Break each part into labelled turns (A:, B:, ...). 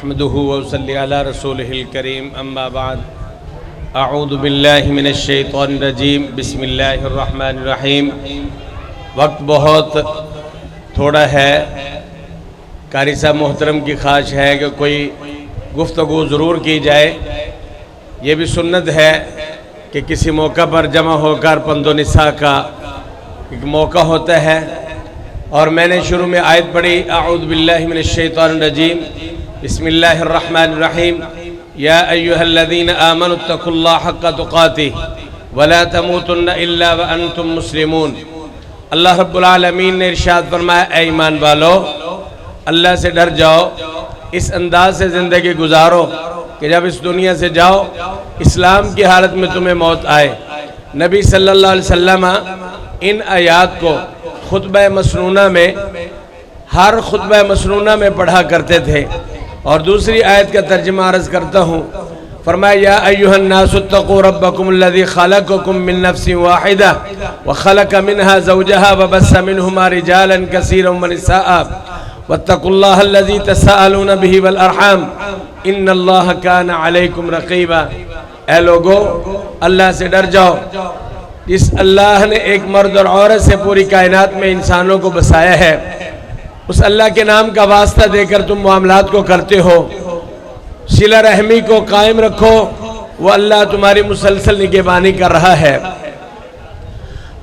A: احمدہ وصلی علی رسولہ الکریم اما بعد اعوذ باللہ من الشیطان الرجیم بسم اللہ الرحمن الرحیم۔ وقت بہت تھوڑا ہے، قاری صاحب محترم کی خواہش ہے کہ کوئی گفتگو ضرور کی جائے۔ یہ بھی سنت ہے کہ کسی موقع پر جمع ہو کر پند و نساء کا ایک موقع ہوتا ہے، اور میں نے شروع میں آیت پڑھی اعوذ باللہ من الشیطان الرجیم بسم اللہ الرحمن الرحیم یا ایہا الذین آمنوا اتقوا اللہ حق تقاتہ ولا تموتن الا وانتم مسلمون۔ اللہ رب العالمین نے ارشاد فرمایا، اے ایمان والو، اللہ سے ڈر جاؤ، اس انداز سے زندگی گزارو کہ جب اس دنیا سے جاؤ اسلام کی حالت میں تمہیں موت آئے۔ نبی صلی اللہ علیہ وسلم ان آیات کو خطبہ مسنونہ میں ہر خطبہ مسنونہ میں پڑھا کرتے تھے، اور دوسری آیت کا ترجمہ عرض کرتا ہوں۔ فرمایا، یا ایھا الناس اتقوا ربکم الذی خلقکم من نفس واحدہ وخلق منها زوجها وبث منہما رجالا کثیرا ونساء واتقوا اللہ الذی تساءلون به والارحام ان اللہ کان علیکم رقیبا۔ اے لوگو، اللہ سے ڈر جاؤ، جس اللہ نے ایک مرد اور عورت سے پوری کائنات میں انسانوں کو بسایا ہے، اس اللہ کے نام کا واسطہ دے کر تم معاملات کو کرتے ہو، صلہ رحمی کو قائم رکھو، وہ اللہ تمہاری مسلسل نگہبانی کر رہا ہے۔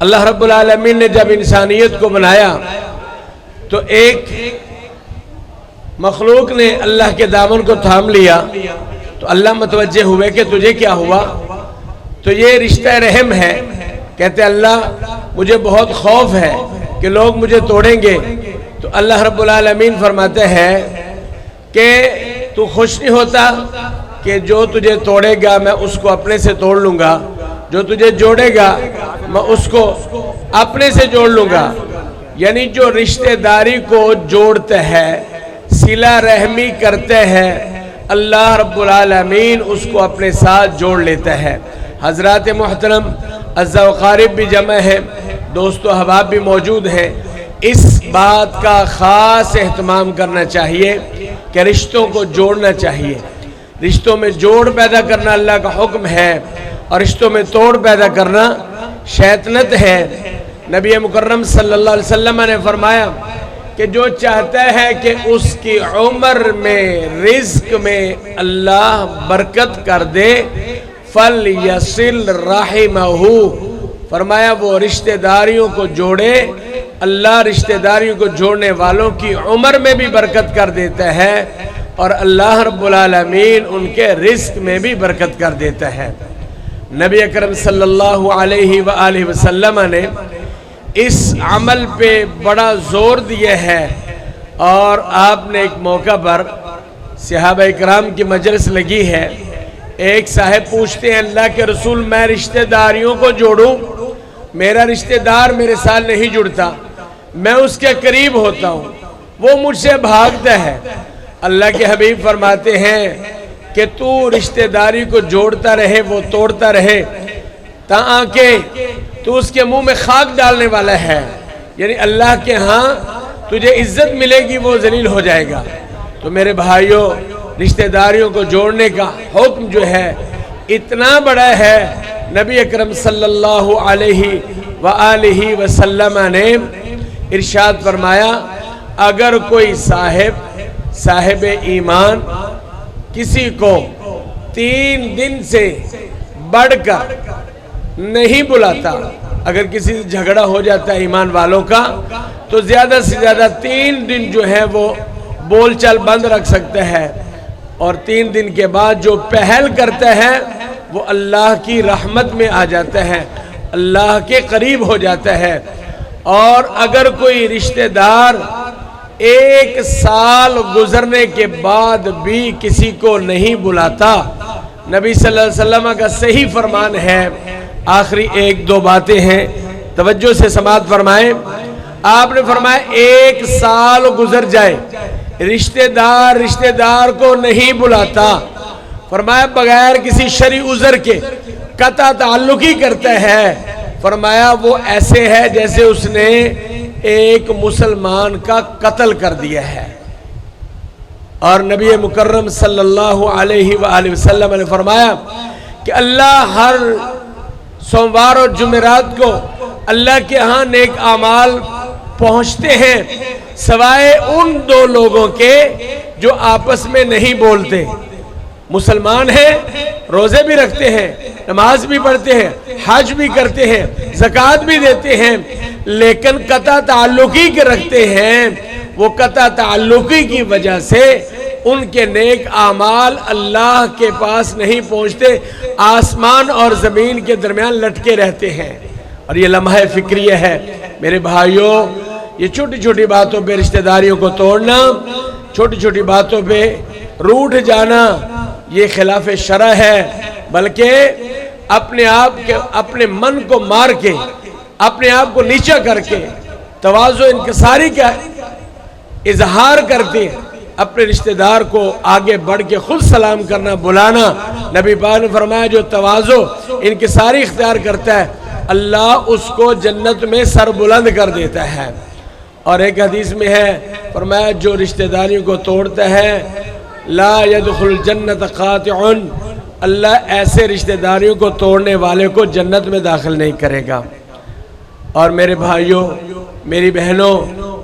A: اللہ رب العالمین نے جب انسانیت کو بنایا تو ایک مخلوق نے اللہ کے دامن کو تھام لیا، تو اللہ متوجہ ہوئے کہ تجھے کیا ہوا؟ تو یہ رشتہ رحم ہے۔ کہتے اللہ مجھے بہت خوف ہے کہ لوگ مجھے توڑیں گے، تو اللہ رب العالمین فرماتے ہیں کہ تو خوش نہیں ہوتا کہ جو تجھے توڑے گا میں اس کو اپنے سے توڑ لوں گا، جو تجھے جوڑے گا میں اس کو اپنے سے جوڑ لوں گا۔ یعنی جو رشتہ داری کو جوڑتے ہیں، صلہ رحمی کرتے ہیں، اللہ رب العالمین اس کو اپنے ساتھ جوڑ لیتا ہے۔ حضرات محترم، عزیز و قارب بھی جمع ہے، دوست و احباب بھی موجود ہیں، اس بات کا خاص اہتمام کرنا چاہیے کہ رشتوں کو جوڑنا چاہیے۔ رشتوں میں جوڑ پیدا کرنا اللہ کا حکم ہے، اور رشتوں میں توڑ پیدا کرنا شیطنت ہے۔ نبی مکرم صلی اللہ علیہ وسلم نے فرمایا کہ جو چاہتا ہے کہ اس کی عمر میں، رزق میں اللہ برکت کر دے، فَلْيَصِلْ رَحِمَهُ، فرمایا وہ رشتہ داریوں کو جوڑے۔ اللہ رشتہ داریوں کو جوڑنے والوں کی عمر میں بھی برکت کر دیتا ہے، اور اللہ رب العالمین ان کے رزق میں بھی برکت کر دیتا ہے۔ نبی اکرم صلی اللہ علیہ وآلہ وسلم نے اس عمل پہ بڑا زور دیا ہے، اور آپ نے ایک موقع پر صحابہ اکرام کی مجلس لگی ہے، ایک صاحب پوچھتے ہیں، اللہ کے رسول میں رشتہ داریوں کو جوڑوں، میرا رشتہ دار میرے ساتھ نہیں جڑتا، میں اس کے قریب ہوتا ہوں، وہ مجھ سے بھاگتا ہے۔ اللہ کے حبیب فرماتے ہیں کہ تو رشتہ داری کو جوڑتا رہے، وہ توڑتا رہے، تاکہ تو اس کے منہ میں خاک ڈالنے والا ہے، یعنی اللہ کے ہاں تجھے عزت ملے گی، وہ ذلیل ہو جائے گا۔ تو میرے بھائیوں، رشتہ داریوں کو جوڑنے کا حکم جو ہے اتنا بڑا ہے، نبی اکرم صلی اللہ علیہ وآلہ وسلم نے ارشاد فرمایا، اگر کوئی صاحب ایمان کسی کو 3 دن سے بڑھ کر نہیں بلاتا، اگر کسی سے جھگڑا ہو جاتا ہے ایمان والوں کا، تو زیادہ سے زیادہ 3 دن جو ہے وہ بول چال بند رکھ سکتا ہے، اور 3 دن کے بعد جو پہل کرتا ہے وہ اللہ کی رحمت میں آ جاتا ہے، اللہ کے قریب ہو جاتا ہے۔ اور اگر کوئی رشتہ دار 1 سال گزرنے کے بعد بھی کسی کو نہیں بلاتا، نبی صلی اللہ علیہ وسلم کا صحیح فرمان ہے۔ آخری 1-2 باتیں ہیں، توجہ سے سماعت فرمائیں۔ آپ نے فرمایا 1 سال گزر جائے، رشتہ دار کو نہیں بلاتا، فرمایا بغیر کسی شرعی عذر کے قطع تعلق ہی کرتا ہے، فرمایا وہ ایسے ہے جیسے اس نے ایک مسلمان کا قتل کر دیا ہے۔ اور نبی مکرم صلی اللہ علیہ وآلہ وسلم نے فرمایا کہ اللہ ہر سوموار اور جمعرات کو اللہ کے ہاں نیک اعمال پہنچتے ہیں سوائے ان دو لوگوں کے جو آپس میں نہیں بولتے. مسلمان ہیں، روزے بھی رکھتے ہیں، نماز بھی پڑھتے ہیں، حج بھی کرتے ہیں، زکوٰۃ بھی دیتے ہیں، لیکن قطع تعلقی کے رکھتے ہیں. وہ قطع تعلقی کی وجہ سے ان کے نیک اعمال اللہ کے پاس نہیں پہنچتے، آسمان اور زمین کے درمیان لٹکے رہتے ہیں. اور یہ لمحہ فکریہ ہے میرے بھائیوں. یہ چھوٹی چھوٹی باتوں پہ رشتہ داریوں کو توڑنا، چھوٹی چھوٹی باتوں پہ روٹھ جانا، یہ خلاف شرع ہے. بلکہ اپنے آپ کے اپنے من کو مار کے، اپنے آپ کو نیچا کر کے، تواضع انکساری کا اظہار کرتے اپنے رشتہ دار کو آگے بڑھ کے خود سلام کرنا، بلانا. نبی پاک نے فرمایا جو تواضع انکساری اختیار کرتا ہے اللہ اس کو جنت میں سر بلند کر دیتا ہے. اور ایک حدیث میں ہے فرمایا جو رشتہ داریوں کو توڑتا ہے لا يدخل الجنت قاطع، اللہ ایسے رشتہ داریوں کو توڑنے والے کو جنت میں داخل نہیں کرے گا. اور میرے بھائیوں، میری بہنوں،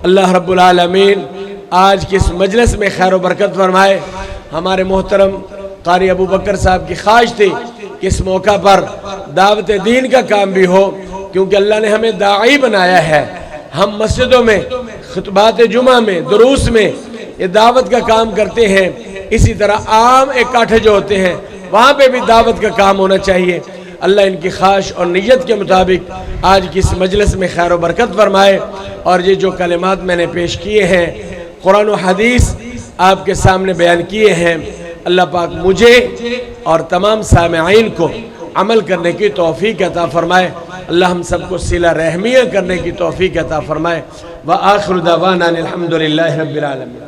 A: اللہ رب العالمین آج کی اس مجلس میں خیر و برکت فرمائے. ہمارے محترم قاری ابو بکر صاحب کی خواہش تھی کہ اس موقع پر دعوت دین کا کام بھی ہو، کیونکہ اللہ نے ہمیں داعی بنایا ہے. ہم مسجدوں میں، خطبات جمعہ میں، دروس میں یہ دعوت کا کام کرتے ہیں. اسی طرح عام اکٹھے جو ہوتے ہیں وہاں پہ بھی دعوت کا کام ہونا چاہیے. اللہ ان کی خواہش اور نیت کے مطابق آج کی اس مجلس میں خیر و برکت فرمائے. اور یہ جو کلمات میں نے پیش کیے ہیں، قرآن و حدیث آپ کے سامنے بیان کیے ہیں، اللہ پاک مجھے اور تمام سامعین کو عمل کرنے کی توفیق عطا فرمائے. اللہ ہم سب کو صلہ رحمیہ کرنے کی توفیق عطا فرمائے. وآخر دعوانا الحمدللہ رب العالمین.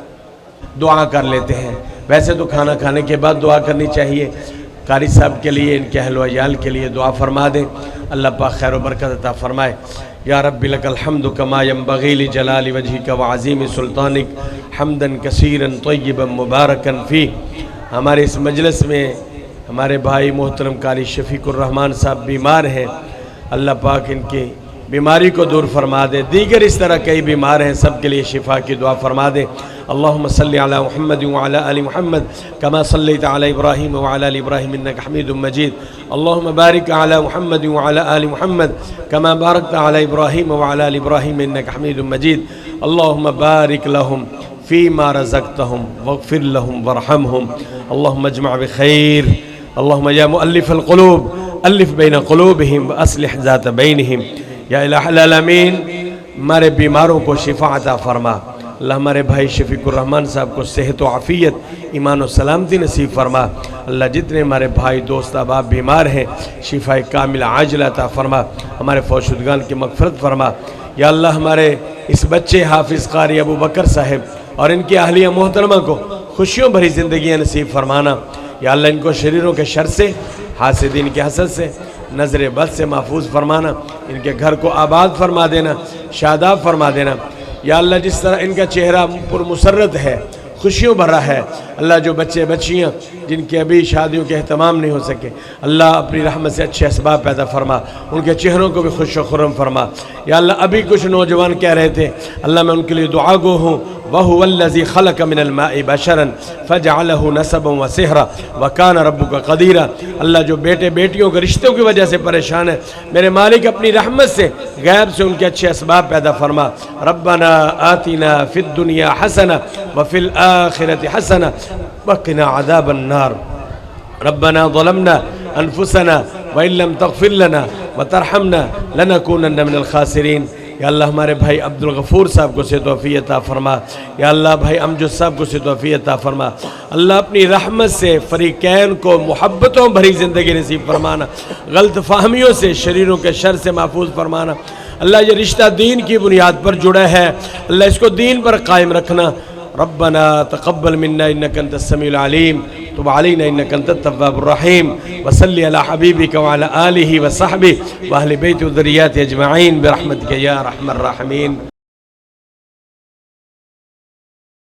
A: دعا کر لیتے ہیں. ویسے تو کھانا کھانے کے بعد دعا کرنی چاہیے. قاری صاحب کے لیے، ان کے اہل و عیال کے لیے دعا فرما دیں. اللہ پاک خیر و برکت عطا فرمائے. یا رب لک الحمد کما ینبغی لجلال وجہک وعظیم سلطانک حمدا کثیرا طیبا مبارکا فیہ. ہمارے اس مجلس میں ہمارے بھائی محترم قاری شفیق الرحمان صاحب بیمار ہیں. اللہ پاک ان کی بیماری کو دور فرما دے. دیگر اس طرح کئی بیمار ہیں، سب کے لیے شفا کی دعا فرما دے. اللہم صلی علی محمد وعلی آل محمد کما صلیت علی ابراہیم وعلی آل ابراہیم انک حمید مجید. اللہم بارک علی محمد وعلی آل محمد کما بارکت علی ابراہیم وعلی آل ابراہیم انک حمید مجید. اللہم بارک لہم فیما رزقتہم واغفر لہم وارحمہم. اللہم اجمع بخیر. اللہم یا مؤلف القلوب الف بین قلوبہم واصلح ذات بینہم. یا الہ العالمین ہمارے بیماروں کو شفا عطا فرما. اللہ ہمارے بھائی شفیق الرحمان صاحب کو صحت و عافیت، ایمان و سلامتی نصیب فرما. اللہ جتنے ہمارے بھائی دوست احباب بیمار ہیں شفا کامل عاجل عطا فرما. ہمارے فوت شدگان کی مغفرت فرما. یا اللہ ہمارے اس بچے حافظ قاری ابو بکر صاحب اور ان کی اہلیہ محترمہ کو خوشیوں بھری زندگیاں نصیب فرمانا. یا اللہ ان کو شریروں کے شر سے، حاسدین کے حسد سے، نظر بد سے محفوظ فرمانا. ان کے گھر کو آباد فرما دینا، شاداب فرما دینا. یا اللہ جس طرح ان کا چہرہ پر مسرت ہے، خوشیوں بھرا ہے، اللہ جو بچے بچیاں جن کے ابھی شادیوں کے اہتمام نہیں ہو سکے، اللہ اپنی رحمت سے اچھے اسباب پیدا فرما، ان کے چہروں کو بھی خوش و خرم فرما. یا اللہ ابھی کچھ نوجوان کہہ رہے تھے، اللہ میں ان کے لیے دعا گو ہوں. وَهُوَ الَّذِي خَلَقَ مِنَ الْمَاءِ بَشَرًا فَجَعَلَهُ نَسَبًا وَسِحْرًا وَكَانَ رَبُّكَ قَدِيرًا. اللہ جو بیٹے بیٹیوں کے رشتوں کی وجہ سے پریشان ہے، میرے مالک اپنی رحمت سے غیب سے ان کے اچھے اسباب پیدا فرما. ربنا آتنا فی الدنیا حسنہ وفی الآخرۃ حسنہ وقنا عذاب النار. ربنا ظلمنا انفسنا وإن لم تغفر لنا وترحمنا لنكونن من الخاسرین. یا اللہ ہمارے بھائی عبد الغفور صاحب کو صحت و عافیت عطا فرما. یا اللہ بھائی امجد صاحب کو صحت و عافیت عطا فرما. اللہ اپنی رحمت سے فریقین کو محبتوں بھری زندگی نصیب فرمانا، غلط فہمیوں سے، شریروں کے شر سے محفوظ فرمانا. اللہ یہ رشتہ دین کی بنیاد پر جڑا ہے، اللہ اس کو دین پر قائم رکھنا. ربنا تقبل منا انك انت السميع العليم تب علينا انك انت التواب الرحيم. وصلي على حبيبك وعلى آله وصحبه واهل بيته وذرياته اجمعين برحمتك يا ارحم الراحمين.